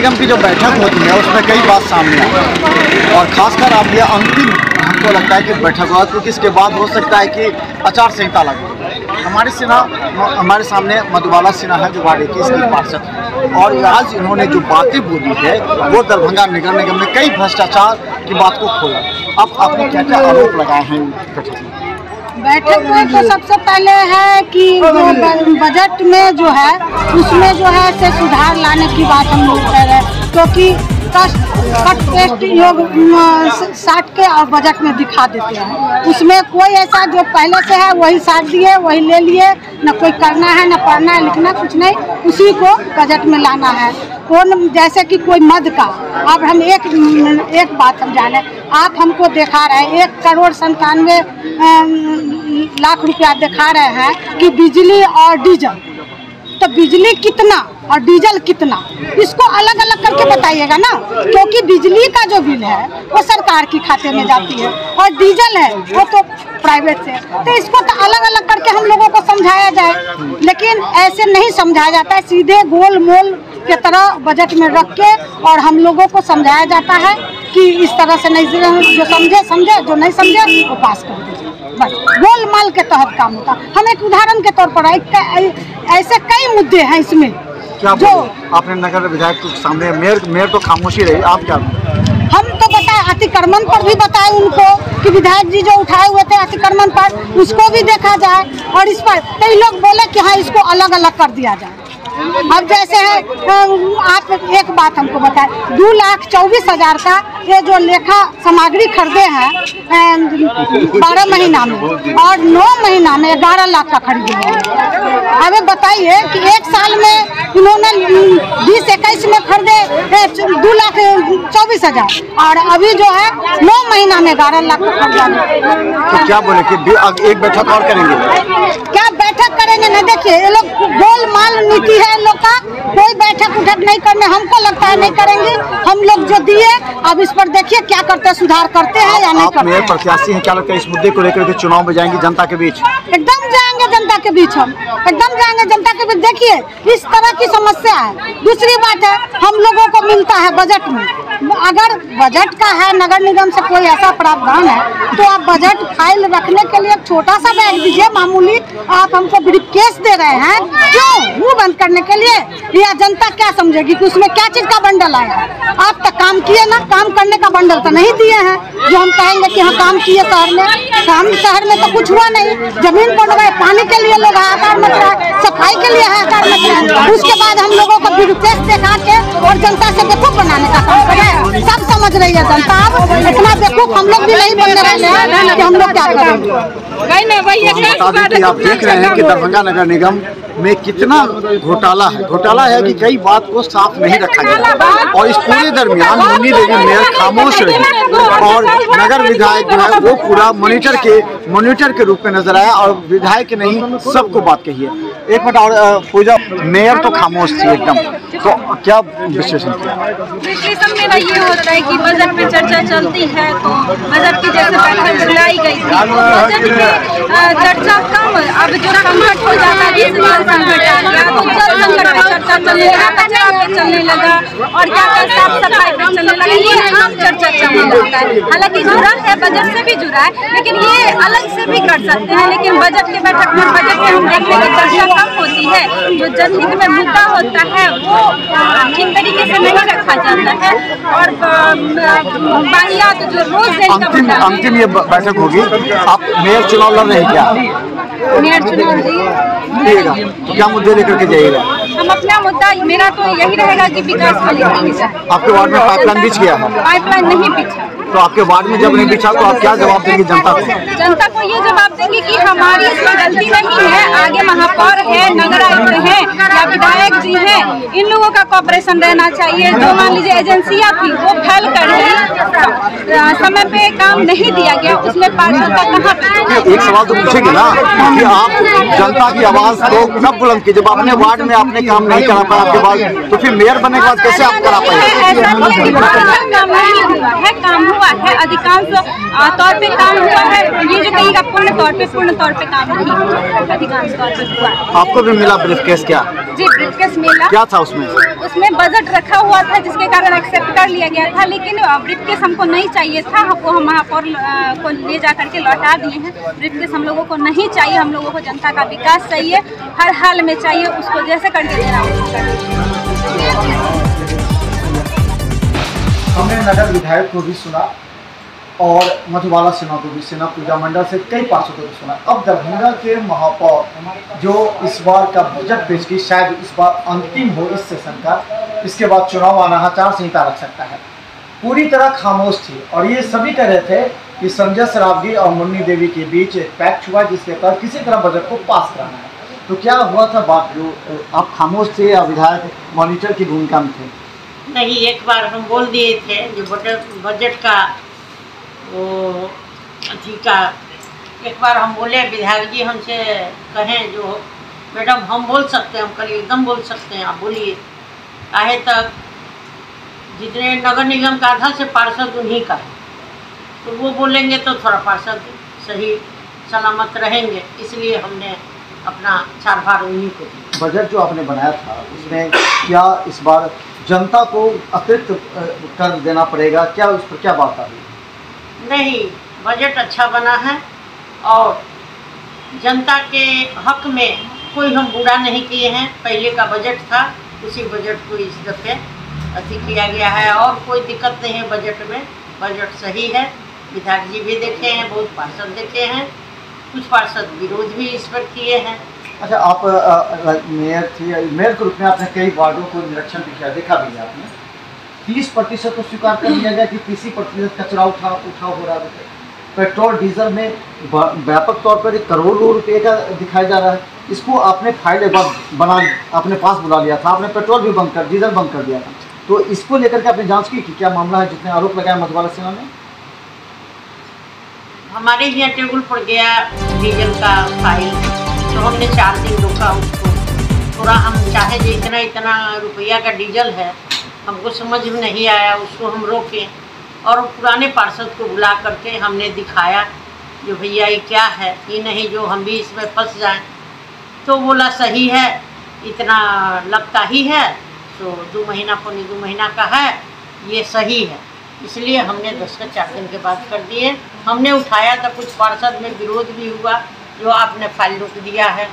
निगम की जो बैठक होती है उसमें कई बात सामने आई और खासकर अब यह अंतिम हमको लगता है कि बैठक हुआ, क्योंकि इसके बाद हो सकता है कि आचार संहिता लागू। हमारे सामने मधुबाला सिन्हा है जो वार्ड 21 की पार्षद है और आज इन्होंने जो बातें बोली है वो दरभंगा नगर निगम में कई भ्रष्टाचार की बात को खोला। अब आपने क्या क्या आरोप लगाए हैं बैठक में? तो सबसे पहले है कि बजट में जो है उसमें जो है से सुधार लाने की बात हम लोग कह रहे हैं, क्योंकि कट पेस्ट योग 60 के और बजट में दिखा देते हैं। उसमें कोई ऐसा जो पहले से है वही 60 दिए वही ले लिए, न कोई करना है न पढ़ना है लिखना कुछ नहीं, उसी को बजट में लाना है। कौन जैसे कि कोई मद का, अब हम एक बात हम जाने, आप हमको दिखा रहे हैं 1,97 लाख रुपया दिखा रहे हैं कि बिजली और डीजल, तो बिजली कितना और डीजल कितना, इसको अलग अलग करके बताइएगा ना, क्योंकि बिजली का जो बिल है वो सरकार के खाते में जाती है और डीजल है वो तो प्राइवेट से, तो इसको तो अलग अलग करके हम लोगों को समझाया जाए, लेकिन ऐसे नहीं समझाया जाता है। सीधे गोल मोल के तरह बजट में रख के और हम लोगों को समझाया जाता है कि इस तरह से नहीं, जो समझे समझे, जो नहीं समझे वो पास कर दीजिए, बस गोल माल के तहत काम होता। हम एक उदाहरण के तौर पर ऐसे कई मुद्दे हैं इसमें। क्या जो आपने नगर विधायक के सामने मेयर तो खामोशी रही, आप क्या? हम तो बताए अतिक्रमण पर भी बताए उनको कि विधायक जी जो उठाए हुए थे अतिक्रमण पर उसको भी देखा जाए, और इस पर कई लोग बोले कि हाँ इसको अलग अलग कर दिया जाए। अब जैसे है आप एक बात हमको बताएं, 2,24,000 का ये जो लेखा सामग्री खरीदे हैं 12 महीना में और 9 महीना में 11 लाख का खरीदे हैं। अब बताइए कि एक साल में इन्होंने 20-21 में खरीदे 2,24,000 और अभी जो है 9 महीना में 11 लाख का खरीदा। तो क्या बोले कि एक बैठक और करेंगे? क्या बैठक करेंगे? नहीं, देखिए ये लोग गोल माल नीति है लोग का, कोई बैठक उठक नहीं करने, हमको लगता है नहीं करेंगे। हम लोग जो दिए अब इस पर देखिए क्या करते हैं, सुधार करते हैं या नहीं करते। आप मेयर प्रत्याशी हैं, क्या लगता है इस मुद्दे को लेकर के चुनाव में जाएंगे जनता के बीच? एकदम जाएंगे जनता के बीच, हम एकदम जाएंगे जनता के बीच। देखिए इस तरह की समस्या है। दूसरी बात है हम लोगों को मिलता है बजट में, अगर बजट का है नगर निगम से कोई ऐसा प्रावधान है तो आप बजट फाइल रखने के लिए छोटा सा बैग दीजिए मामूली, आप हमको ब्रीफकेस दे रहे हैं क्यों? मुंह बंद करने के लिए? या जनता क्या समझेगी कि उसमें क्या चीज का बंडल आया? आप तो काम किए ना, काम करने का बंडल तो नहीं दिए हैं जो हम कहेंगे कि हाँ काम किए शहर में। काम शहर में तो कुछ हुआ नहीं, जमीन बन रहा है, पानी के लिए लोग हाहाकार मच रहा है, सफाई के लिए हाहाकार मच रहा है। उसके बाद हम लोगों को ब्रीफकेस दिखा के और जनता से बेवकूफ बनाने का काम कर रहे हैं। सब समझ रही है जनता, अब इतना बेवकूफ हम लोग भी नहीं बन रहे हैं कि हम लोग क्या करेंगे। आप देख रहे हैं कि दरभंगा नगर निगम में कितना घोटाला है कि कई बात को साफ नहीं रखा गया और इस पूरे दरमियान मुन्नी देवी मेयर खामोश रही और नगर विधायक जो है वो पूरा मॉनिटर के रूप में नजर आया और विधायक नहीं सबको बात कही है। एक मिनट और पूजा, मेयर तो खामोश थी एकदम, तो क्या विश्लेषण किया? विश्लेषण मेरा ये होता है कि बजट पे चर्चा चलती है तो बजट की जैसे बैठक बुलाई गई थी, बजट में चर्चा कम, अब जो संकट हो जाता है जिस संकट आ गया तो जल संकट पे चर्चा चलने लगा, कचरा पे चलने लगा और क्या साफ सफाई पे चलने लगा, ये आम चर्चा चलने लगता है। हालांकि जुड़ा है बजट से भी जुड़ा है, लेकिन ये अलग से भी कर सकते हैं, लेकिन बजट के बैठक में बजट में हम देखने की चर्चा कम होती है। जो जनहित में मुद्दा होता है वो ठीक तरीके से नहीं रखा जाता है और बाहियात जो रोज अंतिम ये बैठक होगी। आप मेयर चुनाव लड़ रहे हैं क्या? मेयर चुनाव दिएगा तो क्या मुद्दे लेकर के जाइएगा? हम अपना मुद्दा, मेरा तो यही रहेगा कि विकास वाली। आपके वार्ड में पाइपलाइन बिछ गया है? पाइपलाइन नहीं बिछा। तो आपके वार्ड में जब नहीं बिछा तो आप क्या जवाब देंगे जनता को? जनता को ये जवाब देंगे कि हमारी इसमें गलती नहीं है, आगे महापौर है, नगर आयुक्त है या विधायक जी हैं, इन लोगों का कॉपरेशन रहना चाहिए। जो मान लीजिए एजेंसियां थी वो फैल कर ही समय पे काम नहीं दिया गया, उसमें पारदर्शिता कहाँ पे? एक सवाल तो पूछेंगे ना कि आप जनता की आवाज को कब बुलंद की, जब अपने वार्ड में आपने काम नहीं करा पाया आपके बाद, तो फिर मेयर बनने के बाद कैसे आप करा पाएंगे? काम नहीं हुआ है, काम हुआ है, अधिकांश तौर पे काम हुआ है। ये जो कहिएगा पूर्ण तौर पे काम नहीं हुआ, अधिकांश तौर पे हुआ। आपको भी मिला ब्रीफकेस क्या? जी, ब्रीफकेस मिला। क्या था उसमें? उसमें बजट रखा हुआ था, जिसके कारण एक्सेप्ट कर लिया गया था, लेकिन ब्रीफकेस हमको नहीं चाहिए था। हमको हम महापौर को ले जा करके लौटा दिए हैं। ब्रीफकेस हम लोगों को नहीं चाहिए, हम लोगों को जनता का विकास चाहिए, हर हाल में चाहिए, उसको जैसे करके देना हमने नगर विधायक को भी सुना और मधुबाला सिन्हा को भी, सिन्हा पूजा मंडल से कई पार्षदों को भी सुना। अब दरभंगा के महापौर जो इस बार का बजट पेश की, शायद इस बार अंतिम हो इस सेशन का, इसके बाद चुनाव आना, आचार संहिता रख सकता है, पूरी तरह खामोश थी। और ये सभी कह रहे थे कि संजय सरावगी और मुन्नी देवी के बीच एक पैक्ट हुआ जिसके तहत किसी तरह बजट को पास कराना है। तो क्या हुआ था बात, जो आप खामोश थे या विधायक मॉनिटर की भूमिका में थे? नहीं, एक बार हम बोल दिए थे जो बजट का वो अथी का, एक बार हम बोले विधायक जी हमसे कहें जो मैडम हम बोल सकते हैं, हम कल एकदम बोल सकते हैं, आप बोलिए। काहे तक जितने नगर निगम का आधा से पार्षद उन्हीं का है, तो वो बोलेंगे तो थोड़ा पार्षद सही सलामत रहेंगे, इसलिए हमने अपना चारभार उन्हीं को दिया। बजट जो आपने बनाया था उसमें क्या इस बार जनता को अतिरिक्त कर देना पड़ेगा, क्या उस पर क्या बात आ रही है? नहीं, बजट अच्छा बना है और जनता के हक में कोई हम बुरा नहीं किए हैं। पहले का बजट था, उसी बजट को इस दफ़े अथी किया गया है और कोई दिक्कत नहीं है बजट में। बजट सही है, विधायक जी भी देखे हैं, बहुत पार्षद देखे हैं, कुछ पार्षद विरोध भी इस पर किए हैं। अच्छा, आप मेयर थी, मेयर के रूप में आपने कई वार्डों को निरीक्षण भी किया, देखा भी है आपने। 30% तो स्वीकार कर लिया गया कि 30% कचरा उठाव हो रहा है। पेट्रोल डीजल में व्यापक तौर पर करोड़ों रुपए का दिखाया जा रहा है। इसको आपने फाइल एक बार बना अपने पास बुला लिया था, आपने पेट्रोल भी बंद कर, डीजल बंद कर दिया था, तो इसको लेकर के आपने जांच की कि क्या मामला है, जितने आरोप लगाए मधुबाला सिन्हा ने? हमारे यहाँ टेबल पर गया डीजल का फाइल, तो हमने 4 दिन रोका उसको। थोड़ा हम चाहे जो इतना रुपया का डीजल है, हमको समझ में नहीं आया, उसको हम रोके और पुराने पार्षद को बुला करके हमने दिखाया जो भैया ये क्या है, ये नहीं जो हम भी इसमें फंस जाएं। तो बोला सही है, इतना लगता ही है, तो 2 महीना पौने 2 महीना का है, ये सही है, इसलिए हमने दस्तखत 4 दिन के बाद कर दिए। हमने उठाया था, कुछ पार्षद में विरोध भी हुआ जो आपने फाइल रोक दिया है,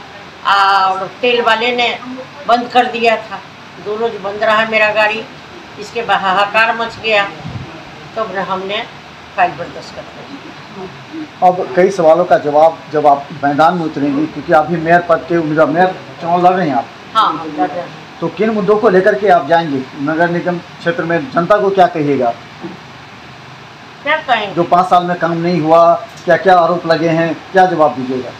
और तेल वाले ने बंद कर दिया था, 2 रोज बंद रहा मेरा गाड़ी, इसके बाद हाहाकार मच गया, तो हमने फाइल पर दस्तखत कर दिया। अब कई सवालों का जवाब जब आप मैदान में उतरेंगी, क्योंकि अभी मेयर पद के उम्मीदवार, मेयर चुनाव लड़ रहे हैं आप। हाँ, हम लड़ रहे हैं। तो किन मुद्दों को लेकर के आप जाएंगे नगर निगम क्षेत्र में, जनता को क्या कहिएगा? क्या कहेंगे? जो 5 साल में काम नहीं हुआ, क्या क्या आरोप लगे हैं, क्या जवाब दीजिएगा?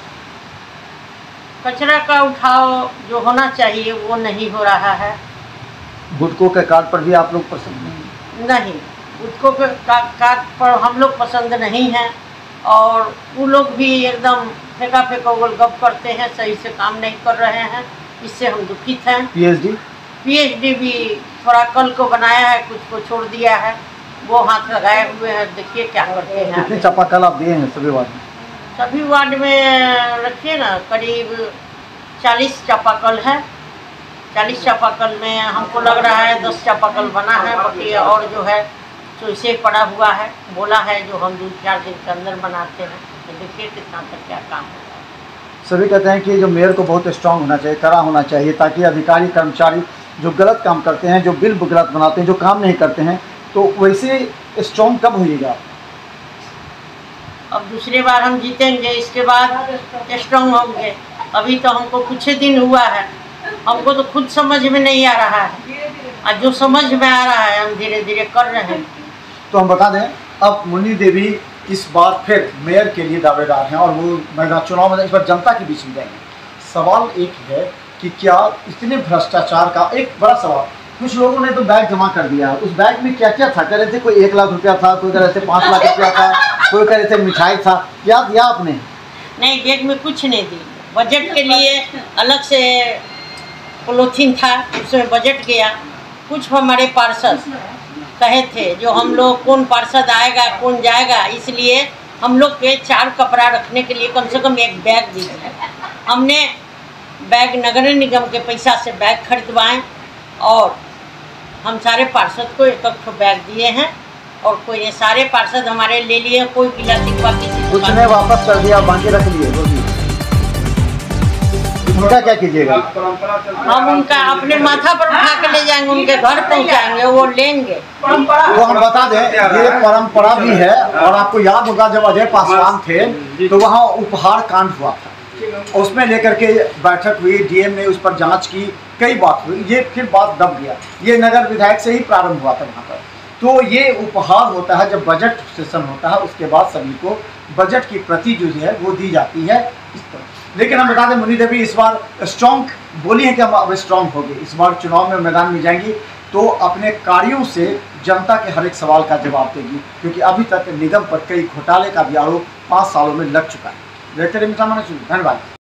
कचरा का उठाव जो होना चाहिए वो नहीं हो रहा है। गुटकों के कार्ड पर भी आप लोग पसंद नहीं, गुटकों के कार्ड पर हम लोग पसंद नहीं हैं, और वो लोग भी एकदम फेंका गोलगप करते हैं, सही से काम नहीं कर रहे हैं, इससे हम दुखित हैं। पीएचडी भी थोड़ा कल को बनाया है, कुछ को छोड़ दिया है, वो हाथ लगाए हुए हैं, देखिए क्या करते हैं। कितने चापाकल आप दिए हैं सभी वार्ड में? सभी वार्ड में रखिए ना, करीब 40 चापाकल है। 40 चापाकल में हमको लग रहा है 10 चापाकल बना है, बाकी और जो है तो इसे पड़ा हुआ है, बोला है जो हम 2-4 दिन के अंदर बनाते हैं, तो देखिए कितना तक क्या काम होता है। सभी कहते हैं कि जो मेयर को बहुत स्ट्रांग होना चाहिए, कड़ा होना चाहिए, ताकि अधिकारी कर्मचारी जो गलत काम करते हैं, जो बिल गलत बनाते हैं, जो काम नहीं करते हैं, तो वैसे स्ट्रांग कब होइएगा? अब दूसरी बार हम जीतेंगे, इसके बाद स्ट्रांग होंगे। अभी तो हमको कुछ ही दिन हुआ है, हमको तो खुद समझ में नहीं आ रहा है, और जो समझ में आ रहा है हम धीरे धीरे कर रहे हैं। तो हम बता दें, अब मुन्नी देवी इस बार फिर मेयर के लिए दावेदार हैं और वो मैदान चुनाव में इस बार जनता के बीच में जाएंगे। सवाल एक है कि क्या इतने भ्रष्टाचार का एक बड़ा सवाल, कुछ लोगों ने तो बैग जमा कर दिया, उस बैग में क्या क्या था? कह रहे थे कोई 1 लाख रुपया था, कोई कह रहे थे 5 लाख रुपया था, कोई कह रहे थे मिठाई था, क्या दिया आपने? नहीं, बैग में कुछ नहीं दी। बजट के लिए अलग से पॉलीथीन था, उसमें बजट गया। कुछ हमारे पार्षद कहे थे, जो हम लोग कौन पार्षद आएगा कौन जाएगा, इसलिए हम लोग के 4 कपड़ा रखने के लिए कम से कम एक बैग दीजिए। हमने बैग नगर निगम के पैसा से बैग खरीदवाएं और हम सारे पार्षद को एक एक बैग दिए हैं और कोई ये सारे पार्षद हमारे ले लिए, कोई गिला शिकवा किसी कुछ ने वापस कर दिया, बाकी रख लिए, उनका क्या कीजिएगा? हम उनका अपने माथा पर उठा के ले जाएंगे, उनके घर पहुंचाएंगे, वो लेंगे। वो हम बता दें, ये परंपरा भी है और आपको याद होगा जब अजय पासवान थे तो वहाँ उपहार कांड हुआ था, उसमें लेकर के बैठक हुई, डीएम ने उस पर जांच की, कई बात हुई, ये फिर बात दब गया। ये नगर विधायक से ही प्रारंभ हुआ था वहाँ पर। तो ये उपहार होता है जब बजट सेशन होता है, उसके बाद सभी को बजट की प्रति जो है वो दी जाती है इस तरह। लेकिन हम बता दें मुन्नी देवी इस बार स्ट्रॉन्ग बोली है कि हम अब स्ट्रॉन्ग हो गए, इस बार चुनाव में मैदान में जाएंगी तो अपने कार्यों से जनता के हर एक सवाल का जवाब देगी, क्योंकि अभी तक निगम पर कई घोटाले का भी आरोप 5 सालों में लग चुका है। धन्यवाद।